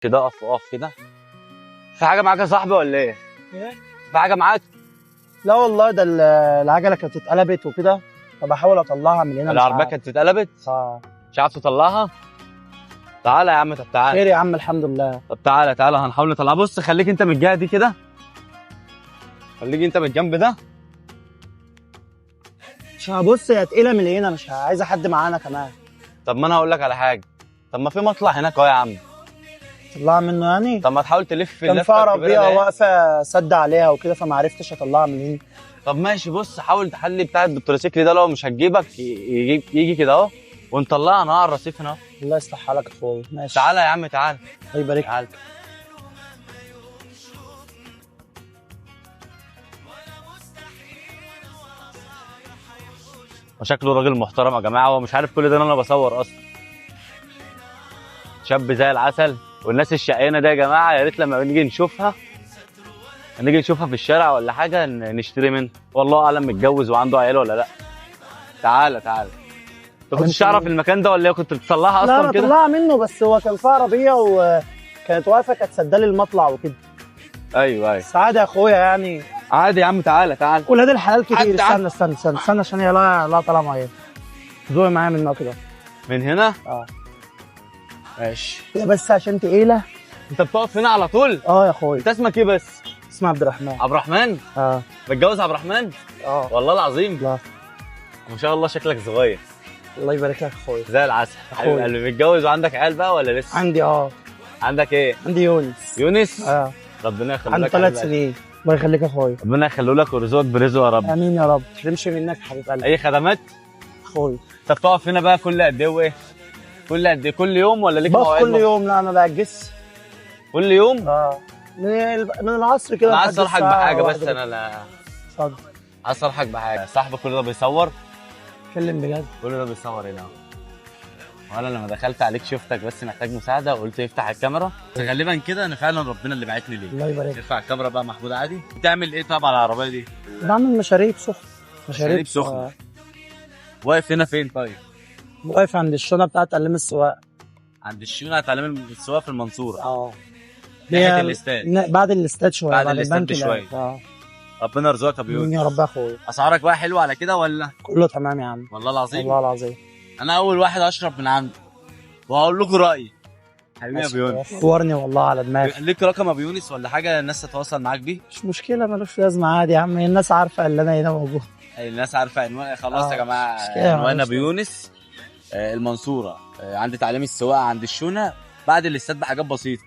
كده اقف كده. في حاجه معاك يا صاحبي ولا ايه؟ ايه؟ في حاجه معاك؟ لا والله ده العجله كانت اتقلبت وكده، فبحاول اطلعها من هنا. مش العربيه عارف. كانت اتقلبت؟ اه. مش عارف تطلعها؟ تعالى يا عم، طب تعالى. خير يا عم، الحمد لله. طب تعالى هنحاول نطلعها. بص خليك انت من الجهه دي كده، خليك انت من الجنب ده. مش هبص، هي تقيله من هنا، مش عايزه حد معانا كمان. طب ما انا هقول لك على حاجه، طب ما في مطلع هناك اهو يا عم. طلعها منه يعني. طب ما تحاول تلف كان في اللفه الكبيره عربيه دي. واقفه سد عليها وكده، فما عرفتش اطلعها من هنا. طب ماشي، بص حاول تحلي بتاع التروسيكل ده، لو مش هتجيبك يجي كده اهو ونطلعها انا على الرصيف هنا. الله يصلح حالك يا اخويا. ماشي. تعالى يا عم تعالى. الله يبارك. تعالى. وشكله راجل محترم يا جماعه، هو مش عارف كل ده ان انا بصور اصلا. شاب زي العسل. والناس الشقيانه ده يا جماعه يا ريت لما نيجي نشوفها في الشارع ولا حاجه نشتري منه. والله اعلم متجوز وعنده عيال ولا لا. تعالى. انت كنتش تعرف المكان ده ولا ايه؟ كنت بتصلحها لا اصلا انا كده؟ طلعها منه، بس هو كان في عربيه وكانت واقفه، كانت سدالي المطلع وكده. ايوه. سعاده يا اخويا يعني. عادي يا عم، تعالى. ولاد الحلال كتير. تعال. استنى عشان هي لا طالعه معايا. زوي معايا منها كده. من هنا؟ اه. ماشي. هي بس عشان تقيله. انت بتقف هنا على طول؟ اه يا اخويا. انت اسمك ايه بس؟ اسمي عبد الرحمن. عبد الرحمن؟ اه. متجوز عبد الرحمن؟ اه. والله العظيم؟ لا. ما شاء الله شكلك صغير. الله يبارك لك يا اخويا. زي العسل. أخويا. اللي متجوز وعندك عيال بقى ولا لسه؟ عندي عندك ايه؟ عندي يونس. يونس؟ اه. ربنا يخليه عنده لك. 3 سنين. الله يخليك يا اخويا. ربنا يخليه لك ويرزقك برزقه يا رب. امين يا رب. تمشي منك يا حبيب قلبي. اي خدمات؟ اخويا. انت بتقف هنا بقى كل قد ايه وايه؟ كل قد ايه؟ كل يوم ولا ليك بقف مواعيد؟ كل يوم. لا ما بأجزش. كل يوم؟ اه. من العصر كده. انا عايز لحد اصالحك الساعة بحاجه بس، واحدة. انا لا. اتفضل. عايز اصالحك بحاجه. صاحبك كل ده بيصور؟ اتكلم بجد. كل ده بيصور هنا. وانا لما دخلت عليك شفتك بس محتاج مساعده وقلت افتح الكاميرا. بس غالبا كده انا فعلا ربنا اللي بعتني ليك. الله يبارك. ارفع الكاميرا بقى محمود عادي. بتعمل ايه طبعا على العربيه دي؟ بعمل مشاريب سخنه. مشاريب سخنة. واقف هنا فين طيب؟ واقف عند الشنطه بتاعت تعليم السواقه. عند الشيونه هتعلم السواقه في المنصوره. اه. ناحيه الاستاد. بعد الاستاد شويه. بعد الاستاد البنك بشويه. اه. ربنا يرزقك يا بيوت. يا رب يا اخويا. اسعارك بقى حلوه على كده ولا؟ كله تمام يا عم. والله العظيم. والله العظيم. انا اول واحد اشرب من عنده وهقول لكم رايي. حبيبي يا بيونس. صورني والله على دماغي. ليك رقم ابو يونس ولا حاجه الناس تتواصل معاك بيه؟ مش مشكله، ملوش لازمه، عادي يا عم، الناس عارفه ان انا هنا موجود. الناس عارفه عنوان. خلاص يا جماعه، مشكلة. عنوان ابو يونس المنصوره. عند تعليم السواقه عند الشونه بعد الاستاد بحاجات بسيطه.